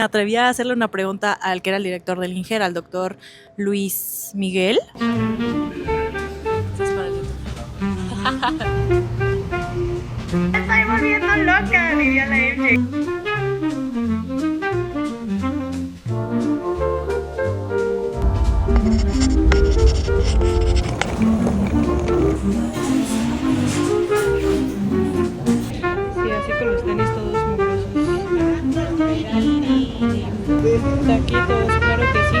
Me atreví a hacerle una pregunta al que era el director del INGER, al doctor Luis Miguel. Estoy volviendo loca, diría la MJ. Sí, así con los tenis todos mugrosos. Taquitos, claro que sí.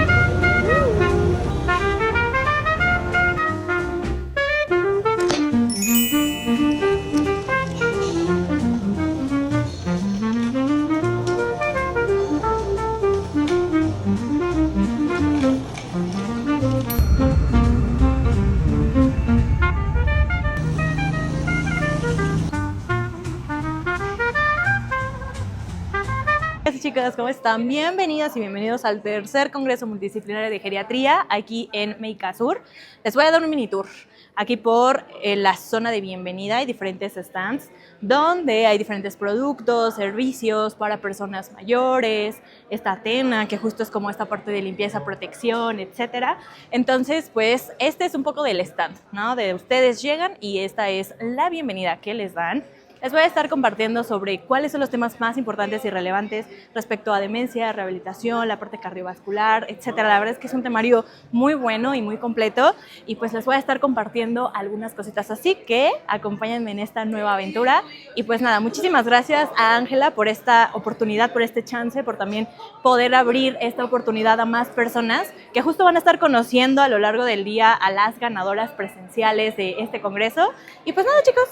Hola chicas, ¿cómo están? Bienvenidas y bienvenidos al tercer Congreso Multidisciplinario de Geriatría aquí en Médica Sur. Les voy a dar un mini tour aquí por la zona de bienvenida. Hay diferentes stands donde hay diferentes productos, servicios para personas mayores, esta Atena, que justo es como esta parte de limpieza, protección, etcétera. Entonces, pues este es un poco del stand, ¿no? De ustedes llegan y esta es la bienvenida que les dan. Les voy a estar compartiendo sobre cuáles son los temas más importantes y relevantes respecto a demencia, rehabilitación, la parte cardiovascular, etcétera. La verdad es que es un temario muy bueno y muy completo y pues les voy a estar compartiendo algunas cositas, así que acompáñenme en esta nueva aventura. Y pues nada, muchísimas gracias a Ángela por esta oportunidad, por este chance, por también poder abrir esta oportunidad a más personas que justo van a estar conociendo a lo largo del día a las ganadoras presenciales de este congreso. Y pues nada, chicos,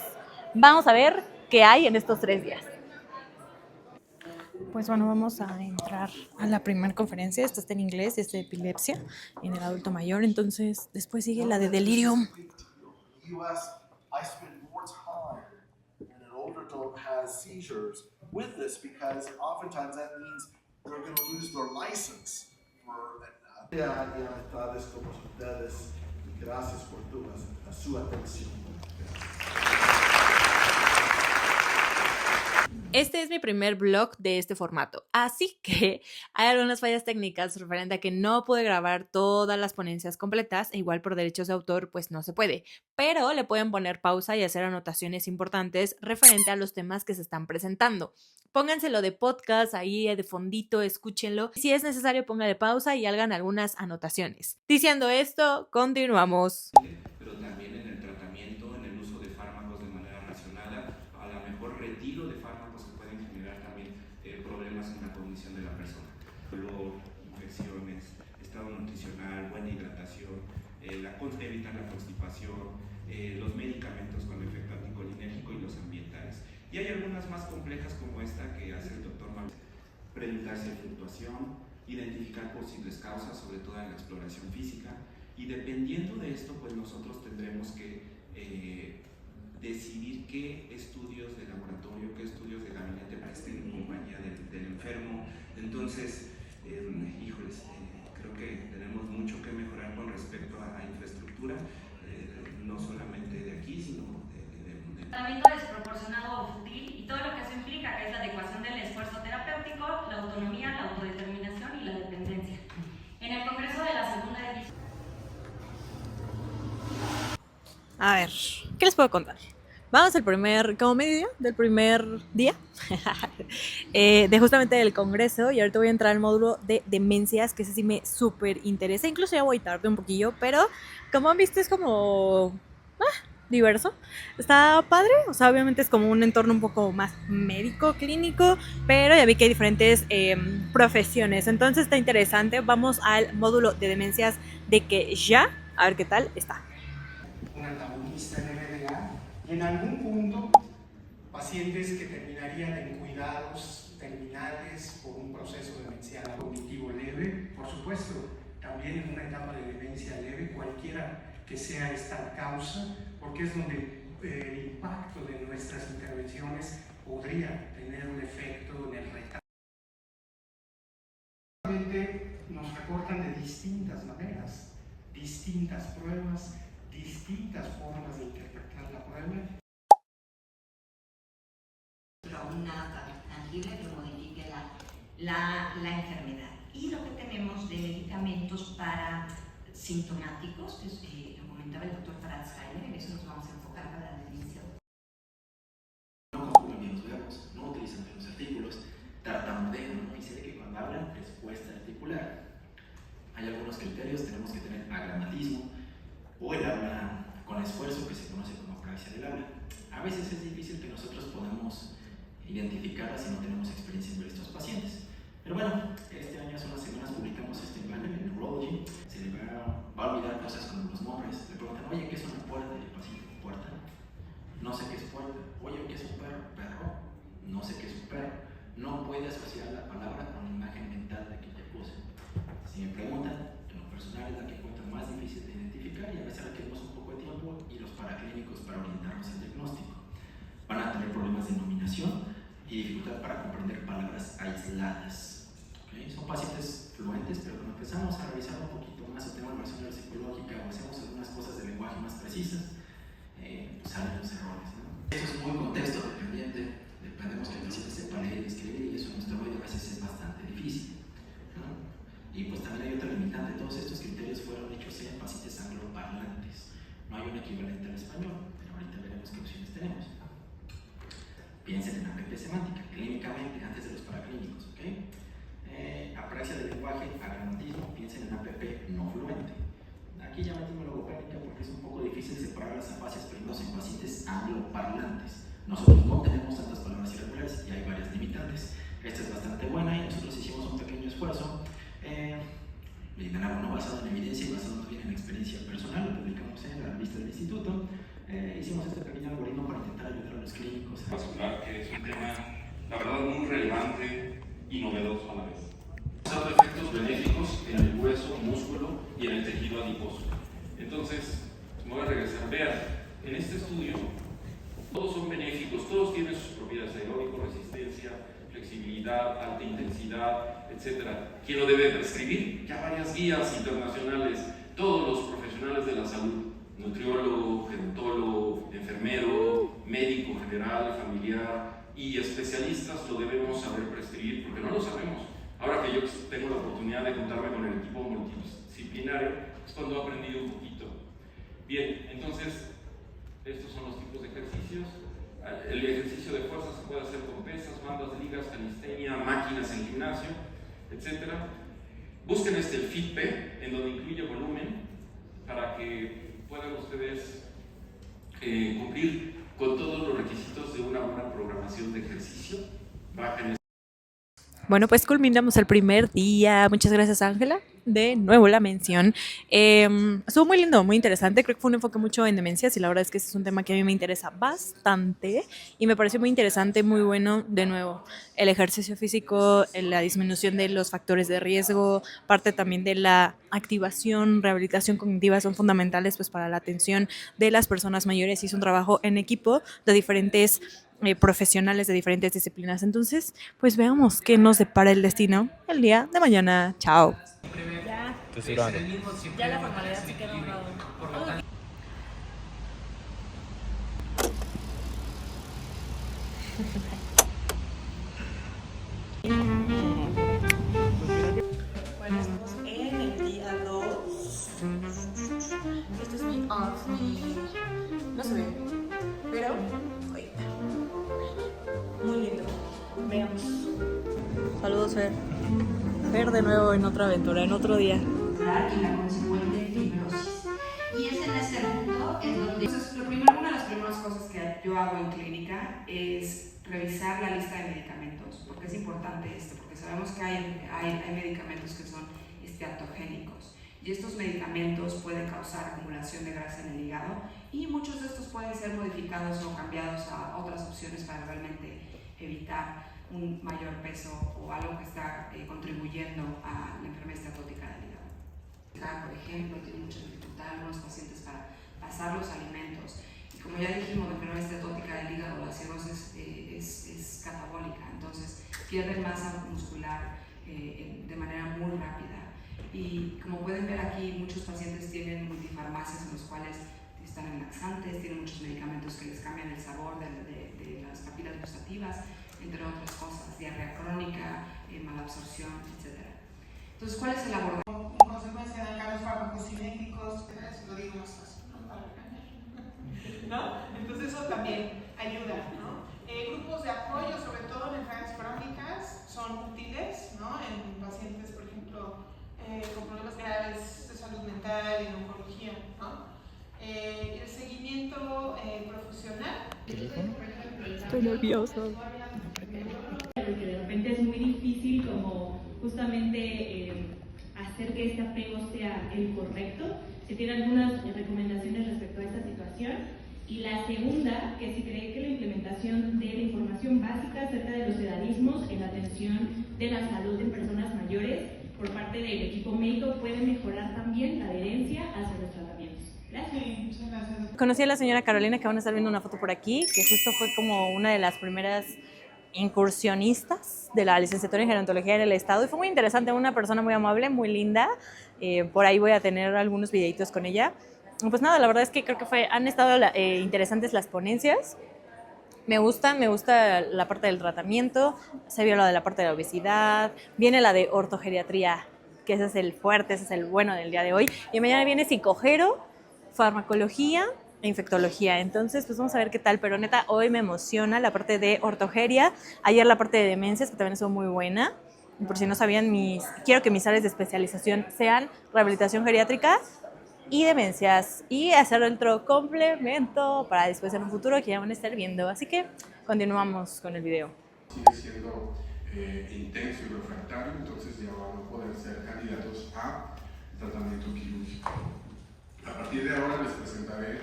vamos a ver qué hay en estos 3 días. Pues bueno, vamos a entrar a la primera conferencia. Esta está en inglés, es de epilepsia en el adulto mayor. Entonces, después sigue la de delirium. Gracias por su atención. Este es mi primer vlog de este formato, así que hay algunas fallas técnicas referente a que no pude grabar todas las ponencias completas, e igual por derechos de autor pues no se puede, pero le pueden poner pausa y hacer anotaciones importantes referente a los temas que se están presentando. Pónganselo de podcast ahí de fondito, escúchenlo. Si es necesario, póngale pausa y hagan algunas anotaciones. Diciendo esto, continuamos. Pero también en el tratamiento, en el uso de fármacos de manera racionada, a lo mejor retiro de fármacos que pueden generar también problemas en la cognición de la persona. Dolor, infecciones, estado nutricional, buena hidratación, evitar la constipación, los medicamentos con efecto anticolinérgico y los ambientales. Y hay algunas más complejas como esta que hace el doctor Manuel. Preguntarse fluctuación, identificar posibles causas, sobre todo en la exploración física, y dependiendo de esto, pues nosotros tendremos que decidir qué estudios de laboratorio, qué estudios de gabinete presten en compañía del enfermo. Entonces, híjoles, creo que tenemos mucho que mejorar con respecto a infraestructura, no solamente de aquí, sino de tratamiento desproporcionado o fútil y todo lo que eso implica, que es la adecuación del esfuerzo terapéutico, la autonomía, la autodeterminación y la dependencia. En el Congreso de la segunda edición. A ver, ¿qué les puedo contar? Vamos al primer, como mediodía del primer día de justamente del congreso, y ahorita voy a entrar al módulo de demencias, que ese sí me súper interesa. Incluso ya voy tarde un poquillo, pero como han visto es como diverso. Está padre, o sea, obviamente es como un entorno un poco más médico, clínico, pero ya vi que hay diferentes profesiones, entonces está interesante. Vamos al módulo de demencias de que ya, a ver qué tal está. Un antagonista en RDA y en algún punto pacientes que terminarían en cuidados terminales por un proceso demencial cognitivo leve, por supuesto, también en una etapa de demencia leve, cualquiera que sea esta causa, porque es donde el impacto de nuestras intervenciones podría tener un efecto en el retardo. Nos reportan de distintas maneras, distintas pruebas, distintas formas de interpretar la prueba. Pero una tangible que modifique la enfermedad. Y lo que tenemos de medicamentos para sintomáticos, pues, lo comentaba el doctor Alzheimer, en eso nos vamos a enfocar para la demencia. No conjugan bien los verbos, no utilizan bien los artículos, tartamudean, ¿no? Y se ve que cuando hablan les cuesta articular. Hay algunos criterios, tenemos que tener agramatismo o el habla con esfuerzo, que se conoce como apraxia del habla. A veces es difícil que nosotros podamos identificarla si no tenemos experiencia en ver estos pacientes. Pero bueno, este año hace unas semanas publicamos este panel en Neurology. Se le va a olvidar cosas como los nombres. Le preguntan, oye, ¿qué es una puerta? Y el paciente, ¿puerta? No sé qué es puerta. Oye, ¿qué es un perro? Perro. No sé qué es un perro. No puede asociar la palabra con la imagen mental de aquella cosa. Si me preguntan, en lo personal es la que encuentro más difícil de identificar y a veces requerimos un poco de tiempo y los paraclínicos para orientarnos al diagnóstico. Van a tener problemas de nominación y dificultad para comprender palabras aisladas. ¿Okay? Son pacientes fluentes, pero cuando empezamos a revisar un poquito más o tenemos relación neuropsicológica o hacemos algunas cosas de lenguaje más precisas, salen los errores, ¿no? Eso es muy contexto dependiente, dependemos que el paciente sepa leer y escribir y eso en nuestro oído a veces es bastante difícil, ¿no? Y pues también hay otra limitante, todos estos criterios fueron hechos en pacientes angloparlantes, no hay un equivalente al español, pero ahorita veremos qué opciones tenemos. Piensen en APP semántica, clínicamente, antes de los paraclínicos, ¿ok? Apraxia del lenguaje, agramatismo, piensen en APP no fluente. Aquí ya metimos logopédica porque es un poco difícil separar las afasias primos en pacientes angloparlantes. Nosotros no tenemos tantas palabras irregulares y hay varias limitantes. Esta es bastante buena y nosotros hicimos un pequeño esfuerzo. No basado en evidencia y basado también en experiencia personal, lo publicamos en la revista del instituto. Hicimos este pequeño algoritmo para intentar ayudar a los clínicos. Vascular, que es un tema, la verdad, muy relevante y novedoso a la vez. Usando efectos benéficos en el hueso, músculo y en el tejido adiposo. Entonces, me voy a regresar. Vean, en este estudio, todos son benéficos, todos tienen sus propiedades: aeróbico, resistencia, flexibilidad, alta intensidad, etc. ¿Quién lo debe prescribir? Ya varias guías internacionales, todos los profesionales de la salud. Nutriólogo, gerontólogo, enfermero, médico general, familiar y especialistas lo debemos saber prescribir porque no lo sabemos. Ahora que yo tengo la oportunidad de contarme con el equipo multidisciplinario, es cuando he aprendido un poquito. Bien, entonces, estos son los tipos de ejercicios. El ejercicio de fuerza se puede hacer con pesas, bandas, ligas, calistenia, máquinas en gimnasio, etc. Busquen el FitP, en donde incluye volumen, para que puedan ustedes cumplir con todos los requisitos de una buena programación de ejercicio. Bajen. Bueno, pues culminamos el primer día. Muchas gracias, Ángela. De nuevo la mención. Estuvo muy lindo, muy interesante. Creo que fue un enfoque mucho en demencias y la verdad es que ese es un tema que a mí me interesa bastante y me pareció muy interesante, muy bueno. De nuevo, el ejercicio físico, la disminución de los factores de riesgo, parte también de la activación, rehabilitación cognitiva son fundamentales pues para la atención de las personas mayores y es un trabajo en equipo de diferentes profesionales de diferentes disciplinas. Entonces, pues veamos qué nos depara el destino el día de mañana. Chao. Ya, ya la formalidad se queda a un lado. Bueno, estamos en el día 2. Este es mi outfit. No se ve, pero oye, muy lindo. Veamos. Saludos, Fer. Fer de nuevo en otra aventura, en otro día. Y la consecuente fibrosis. Y es en este punto en donde... Entonces, una de las primeras cosas que yo hago en clínica es revisar la lista de medicamentos, porque es importante esto, porque sabemos que hay medicamentos que son esteatogénicos y estos medicamentos pueden causar acumulación de grasa en el hígado y muchos de estos pueden ser modificados o cambiados a otras opciones para realmente evitar un mayor peso o algo que está contribuyendo a la enfermedad esteatótica del hígado. Por ejemplo, tiene mucha dificultad algunos pacientes para pasar los alimentos. Y como ya dijimos, la enfermedad esteatótica del hígado, la cirrosis es catabólica, entonces pierden masa muscular de manera muy rápida. Y como pueden ver aquí, muchos pacientes tienen multifarmacias en los cuales están en laxantes, tienen muchos medicamentos que les cambian el sabor de las papilas gustativas. entre otras cosas, diarrea crónica, malabsorción, etc. Entonces, ¿cuál es el abordaje? En consecuencia de acá los farmacocinéticos, lo digo más fácil, ¿no? Para cambiar. ¿No? Entonces eso también ayuda, ¿no? Grupos de apoyo, sobre todo en enfermedades crónicas, son útiles, ¿no? En pacientes, por ejemplo, con problemas graves de salud mental, en oncología, ¿no? El seguimiento profesional. Estoy nerviosa. Porque de repente es muy difícil como justamente hacer que este apego sea el correcto. Se tienen algunas recomendaciones respecto a esta situación. Y la segunda, que se cree que la implementación de la información básica acerca de los sedadismos en la atención de la salud en personas mayores por parte del equipo médico puede mejorar también la adherencia hacia los tratamientos. Gracias. Sí, muchas gracias. Conocí a la señora Carolina, que van a estar viendo una foto por aquí, que justo fue como una de las primeras incursionistas de la licenciatura en gerontología en el estado, y fue muy interesante, una persona muy amable, muy linda. Por ahí voy a tener algunos videitos con ella. Pues nada, la verdad es que creo que han estado interesantes las ponencias. Me gusta la parte del tratamiento, se vio la de la parte de la obesidad, viene la de ortogeriatría, que ese es el fuerte, ese es el bueno del día de hoy, y mañana viene psicogero, farmacología e infectología. Entonces, pues vamos a ver qué tal, pero neta, hoy me emociona la parte de ortogeria, ayer la parte de demencias, que también estuvo muy buena. Y por si no sabían, quiero que mis áreas de especialización sean rehabilitación geriátrica y demencias, y hacer otro complemento para después en un futuro que ya van a estar viendo. Así que continuamos con el video. Sigue siendo intenso y refractario, entonces ya van a poder ser candidatos a tratamiento quirúrgico. A partir de ahora les presentaré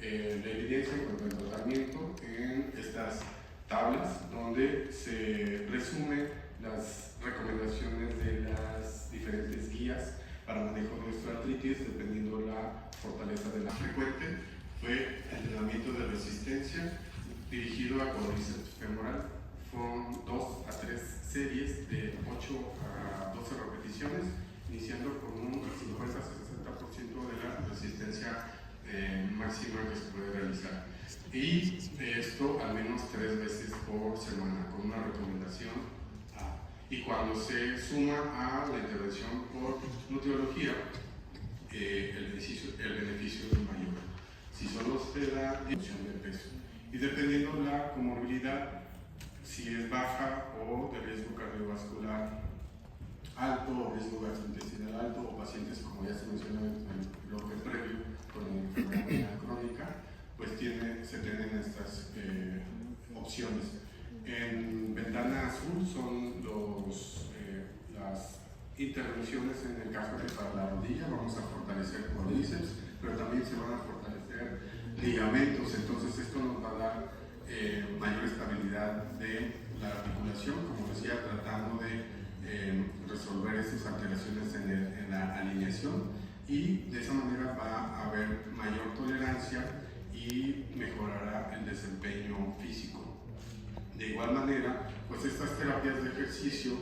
la evidencia en cuanto al tratamiento en estas tablas, donde se resumen las recomendaciones de las diferentes guías para manejo de osteoartritis, dependiendo la fortaleza de la frecuente. Fue entrenamiento de resistencia dirigido a cuádriceps femoral. Fueron 2 a 3 series de 8 a 12 repeticiones, iniciando con un 50-60% de la resistencia máxima que se puede realizar. Y esto al menos 3 veces por semana, con una recomendación. Y cuando se suma a la intervención por nutriología, el beneficio es mayor. Si solo se da reducción de peso. Y dependiendo la comorbilidad, si es baja o de riesgo cardiovascular alto o riesgo gastrointestinal alto, o pacientes, como ya se mencionó en el bloque previo, con enfermedad crónica, pues se tienen estas opciones. En ventana azul son las intervenciones en el caso de para la rodilla. Vamos a fortalecer cuádriceps, pero también se van a fortalecer ligamentos. Entonces esto nos va a dar mayor estabilidad de la articulación, como decía, tratando de resolver esas alteraciones en la alineación, y de esa manera va a haber mayor tolerancia y mejorará el desempeño físico. De igual manera, pues estas terapias de ejercicio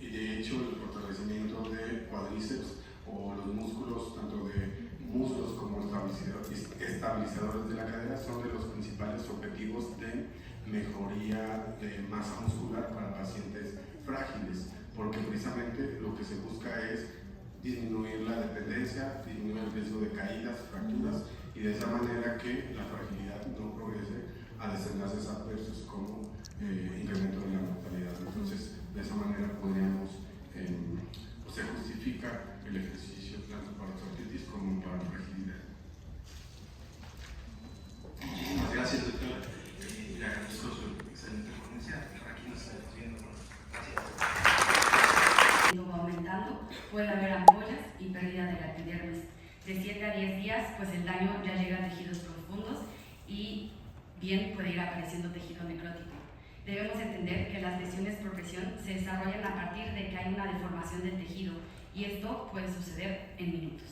y de hecho el fortalecimiento de cuádriceps o los músculos, tanto de muslos como estabilizadores de la cadera, son de los principales objetivos de mejoría de masa muscular para pacientes frágiles, porque precisamente lo que se busca es disminuir la dependencia, disminuir el riesgo de caídas, fracturas, y de esa manera que la fragilidad no progrese a desenlaces adversos como incremento de la mortalidad. Entonces, de esa manera podríamos, se justifica el ejercicio tanto para osteoartritis como para fragilidad. Muchísimas gracias, doctor. Le agradezco su excelente ponencia. Aquí nos estamos viendo. Gracias. Va aumentando, puede haber ampollas y pérdida de la epidermis. De 7 a 10 días, pues el daño ya llega a tejidos profundos y bien puede ir apareciendo tejido necrótico. Debemos entender que las lesiones por presión se desarrollan a partir de que hay una deformación del tejido, y esto puede suceder en minutos,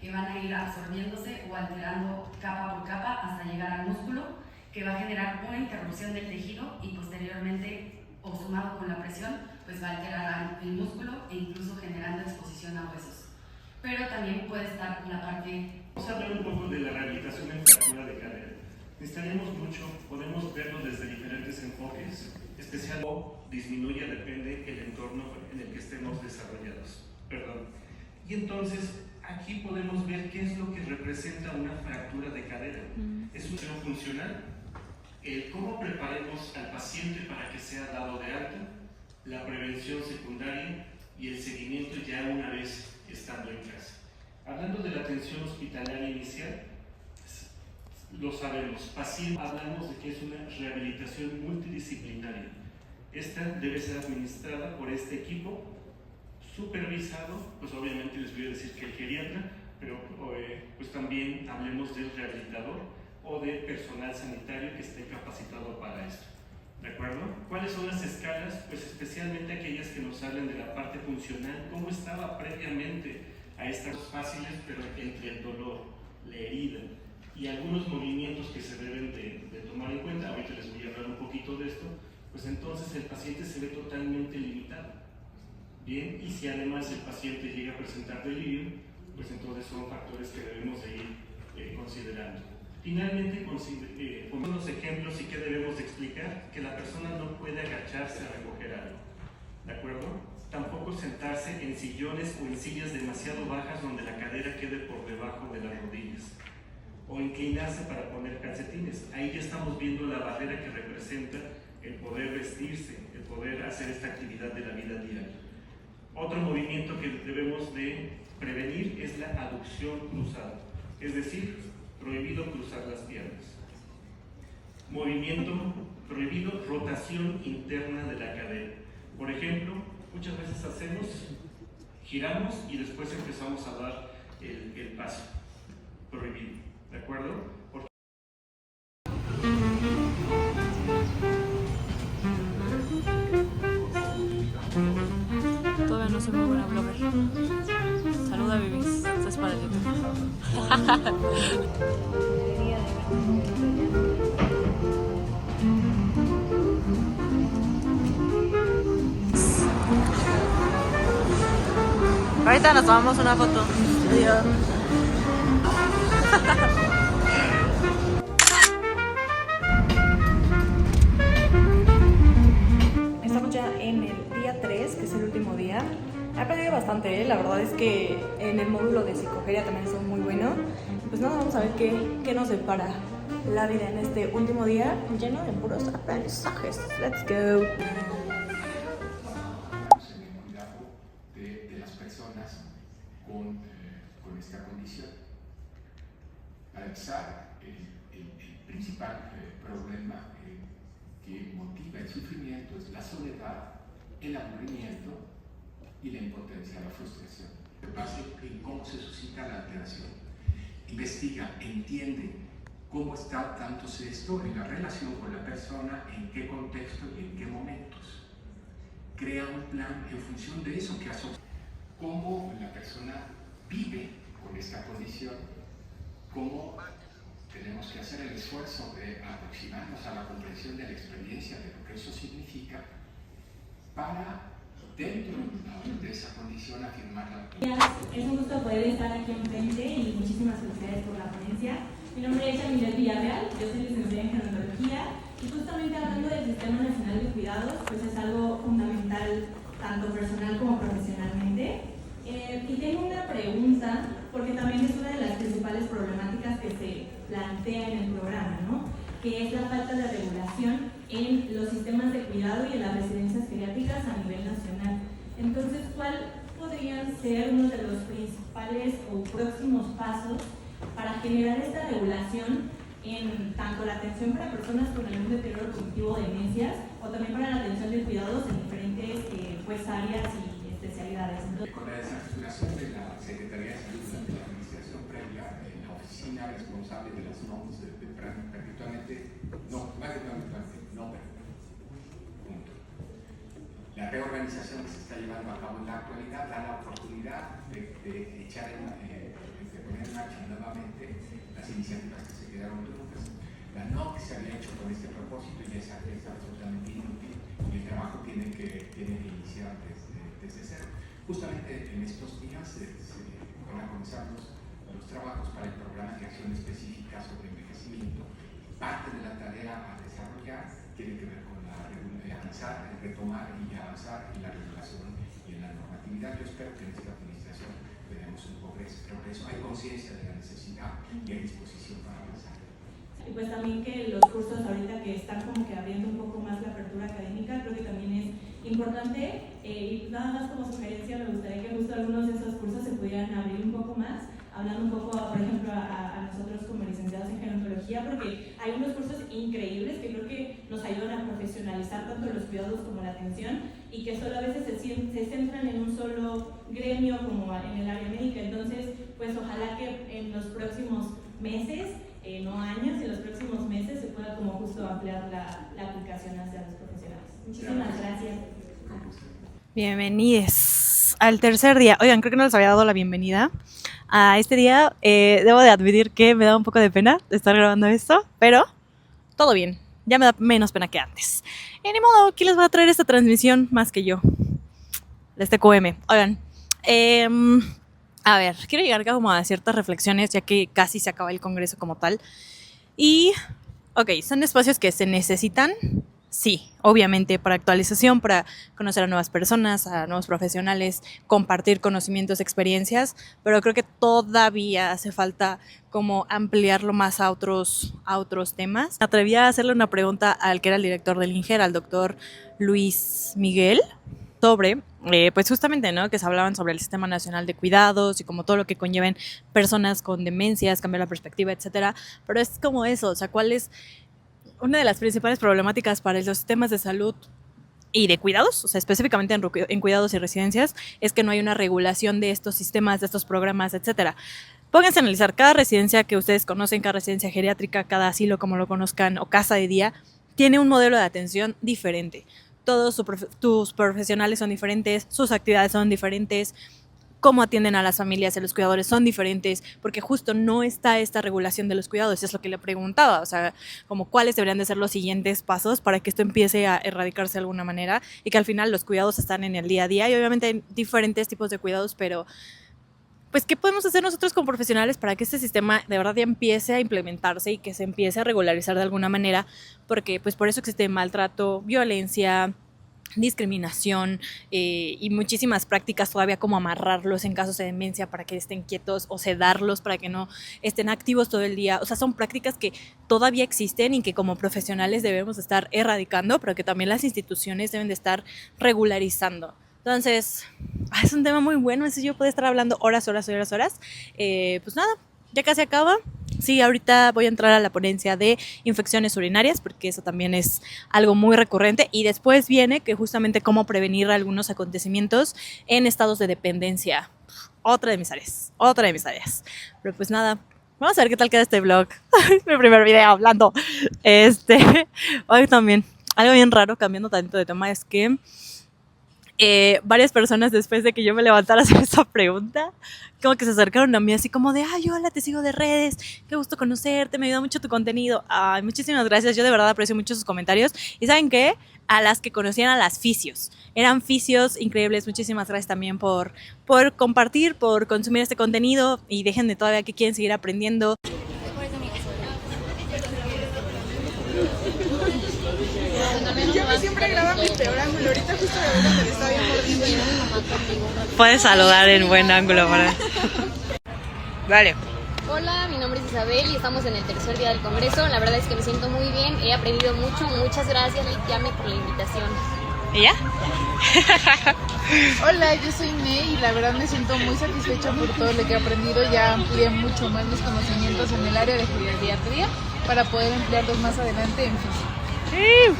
que van a ir absorbiéndose o alterando capa por capa hasta llegar al músculo, que va a generar una interrupción del tejido y posteriormente, o sumado con la presión, pues va a alterar el músculo e incluso generando exposición a huesos. Pero también puede estar la parte... Vamos a hablar un poco de la rehabilitación en fractura de cadera. Necesitaríamos mucho, podemos verlo desde diferentes enfoques, especial o disminuye, depende del entorno en el que estemos desarrollados. Y entonces, aquí podemos ver qué es lo que representa una fractura de cadera. Es un tema funcional, el cómo preparemos al paciente para que sea dado de alta, la prevención secundaria y el seguimiento ya una vez estando en casa. Hablando de la atención hospitalaria inicial, lo sabemos, hablamos de que es una rehabilitación multidisciplinaria. Esta debe ser administrada por este equipo, supervisado, pues obviamente les voy a decir que el geriatra, pero pues también hablemos del rehabilitador o de personal sanitario que esté capacitado para esto. ¿De acuerdo? ¿Cuáles son las escalas? Pues especialmente aquellas que nos hablan de la parte funcional, cómo estaba previamente a estas fáciles, pero entre el dolor, la herida y algunos movimientos que se deben de tomar en cuenta. Ahorita les voy a hablar un poquito de esto. Pues entonces el paciente se ve totalmente limitado. Bien, y si además el paciente llega a presentar delirio, pues entonces son factores que debemos de ir considerando. Finalmente, con unos ejemplos y qué debemos de explicar, que la persona no puede agacharse a recoger algo, ¿de acuerdo? Tampoco sentarse en sillones o en sillas demasiado bajas donde la cadera quede por debajo de las rodillas, o inclinarse para poner calcetines. Ahí ya estamos viendo la barrera que representa el poder vestirse, el poder hacer esta actividad de la vida diaria. Otro movimiento que debemos de prevenir es la aducción cruzada, es decir, prohibido cruzar las piernas. Movimiento prohibido, rotación interna de la cadera. Por ejemplo, muchas veces giramos y después empezamos a dar el paso. Prohibido, ¿de acuerdo? Todavía no soy muy buena blogger. Saluda, bebés. Esto es para YouTube. Ahorita nos tomamos una foto. Adiós. Estamos ya en el día 3, que es el último día. He aprendido bastante, la verdad es que en el módulo de psicogeria también es muy bueno. Pues nada, vamos a ver qué nos depara la vida en este último día lleno de puros aprendizajes. Let's go. En el cuidado de las personas con esta condición. Para empezar, el principal problema que motiva el sufrimiento es la soledad, el aburrimiento y la impotencia, la frustración. Se basa en cómo se suscita la alteración. Investiga, entiende cómo está dándose esto en la relación con la persona, en qué contexto y en qué momentos. Crea un plan en función de eso que asocia. Cómo la persona vive con esta condición, cómo tenemos que hacer el esfuerzo de aproximarnos a la comprensión de la experiencia, de lo que eso significa, para dentro de esa condición afirmarla. Es un gusto poder estar aquí enfrente y muchísimas felicidades por la ponencia. Mi nombre es Yamilet Villarreal, yo soy licenciada en gerontología y justamente hablando del Sistema Nacional de Cuidados, pues es algo fundamental tanto personal como profesionalmente. Y tengo una pregunta, porque también es una de las principales problemáticas que se plantea en el programa, ¿no? Que es la falta de regulación en los sistemas de cuidado y en las residencias geriátricas a nivel nacional. Entonces, ¿cuál podrían ser uno de los principales o próximos pasos para generar esta regulación en tanto la atención para personas con algún deterioro cognitivo o demencias, o también para la atención de cuidados en diferentes pues, áreas y especialidades? Con la desarticulación de la Secretaría de Salud durante la administración previa, la oficina responsable de las NOMS, la reorganización que se está llevando a cabo en la actualidad da la oportunidad de poner en marcha nuevamente las iniciativas que se quedaron truncas. La NOC se había hecho con este propósito y es absolutamente inútil y el trabajo tiene que iniciar desde cero. Justamente en estos días se van a comenzar los trabajos para el programa de acción específica sobre envejecimiento parte de la tarea a desarrollar tiene que ver con avanzar, retomar y avanzar en la regulación y en la normatividad. Yo espero que en esta administración tenemos un progreso. Hay conciencia de la necesidad y hay disposición para avanzar. Y pues también que los cursos ahorita que están como que abriendo un poco más la apertura académica, creo que también es importante, y nada más como sugerencia me gustaría que justo algunos de esos cursos se pudieran abrir un poco más, hablando un poco, por ejemplo, a nosotros como licenciados en gerontología, porque hay unos cursos increíbles que creo que nos ayudan a profesionalizar tanto los cuidados como la atención, y que solo a veces se centran en un solo gremio como en el área médica. Entonces, pues ojalá que en los próximos meses, no años, en los próximos meses se pueda como justo ampliar la aplicación hacia los profesionales. Muchísimas gracias. Bienvenidos al tercer día. Oigan, creo que no les había dado la bienvenida a este día. Debo de admitir que me da un poco de pena estar grabando esto, pero todo bien. Ya me da menos pena que antes. Y ni modo, aquí les voy a traer esta transmisión más que yo, de este QM. Oigan, a ver, quiero llegar como a ciertas reflexiones, ya que casi se acaba el congreso como tal. Y, ok, son espacios que se necesitan, sí, obviamente, para actualización, para conocer a nuevas personas, a nuevos profesionales, compartir conocimientos, experiencias, pero creo que todavía hace falta como ampliarlo más a otros temas. Me atreví a hacerle una pregunta al que era el director del INGER, al doctor Luis Miguel, sobre, pues justamente, ¿no? Que se hablaban sobre el Sistema Nacional de Cuidados y como todo lo que conlleven personas con demencias, cambiar la perspectiva, etcétera. Pero es como eso, o sea, ¿cuál es una de las principales problemáticas para los sistemas de salud y de cuidados? O sea, específicamente en cuidados y residencias, es que no hay una regulación de estos sistemas, de estos programas, etcétera. Pónganse a analizar cada residencia que ustedes conocen, cada residencia geriátrica, cada asilo, como lo conozcan, o casa de día, tiene un modelo de atención diferente. Todos tus profesionales son diferentes, sus actividades son diferentes, cómo atienden a las familias y a los cuidadores son diferentes, porque justo no está esta regulación de los cuidados. Es lo que le preguntaba, o sea, como cuáles deberían de ser los siguientes pasos para que esto empiece a erradicarse de alguna manera y que al final los cuidados están en el día a día, y obviamente hay diferentes tipos de cuidados, pero pues ¿qué podemos hacer nosotros como profesionales para que este sistema de verdad ya empiece a implementarse y que se empiece a regularizar de alguna manera? Porque pues por eso existe maltrato, violencia, discriminación y muchísimas prácticas todavía, como amarrarlos en casos de demencia para que estén quietos o sedarlos para que no estén activos todo el día. O sea, son prácticas que todavía existen y que como profesionales debemos estar erradicando, pero que también las instituciones deben de estar regularizando. Entonces, es un tema muy bueno, eso yo puedo estar hablando horas. Pues nada, ya casi acaba. Sí, ahorita voy a entrar a la ponencia de infecciones urinarias, porque eso también es algo muy recurrente, y después viene que justamente cómo prevenir algunos acontecimientos en estados de dependencia. Otra de mis áreas. Pero pues nada, vamos a ver qué tal queda este vlog. Mi primer video hablando. Hoy también, algo bien raro, cambiando tanto de tema, es que varias personas, después de que yo me levantara a hacer esta pregunta, como que se acercaron a mí así como de, ay, hola, te sigo de redes, qué gusto conocerte, me ayuda mucho tu contenido. Ay, muchísimas gracias, yo de verdad aprecio mucho sus comentarios. Y ¿saben qué? A las que conocían a las fisios, eran fisios increíbles. Muchísimas gracias también por compartir, por consumir este contenido, y déjenme todavía que quieren seguir aprendiendo. Yo siempre grabo mi peor ángulo. Ahorita justo me veo donde le está bien mordiendo. Puedes saludar en buen ángulo para... Vale. Hola, mi nombre es Isabel y estamos en el tercer día del congreso. La verdad es que me siento muy bien, he aprendido mucho. Muchas gracias, Litiame, por la invitación. ¿Y ya? Hola, yo soy Ney y la verdad me siento muy satisfecha por todo lo que he aprendido. Ya amplié mucho más mis conocimientos en el área de geriatría para poder emplearlos más adelante en física. Sí.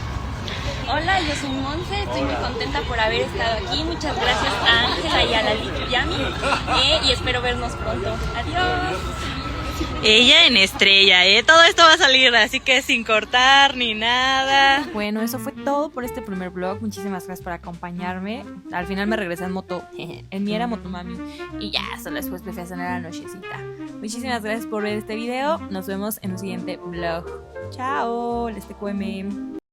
Hola, yo soy Monse, estoy muy contenta por haber estado aquí. Muchas gracias a Ángela y a la Litiame y espero vernos pronto. Adiós. Ella en estrella, todo esto va a salir así que sin cortar ni nada. Bueno, eso fue todo por este primer vlog. Muchísimas gracias por acompañarme. Al final me regresé en moto. En mí era motomami. Y ya, solo después me fui a cenar a la nochecita. Muchísimas gracias por ver este video. Nos vemos en un siguiente vlog. Chao, les TQM.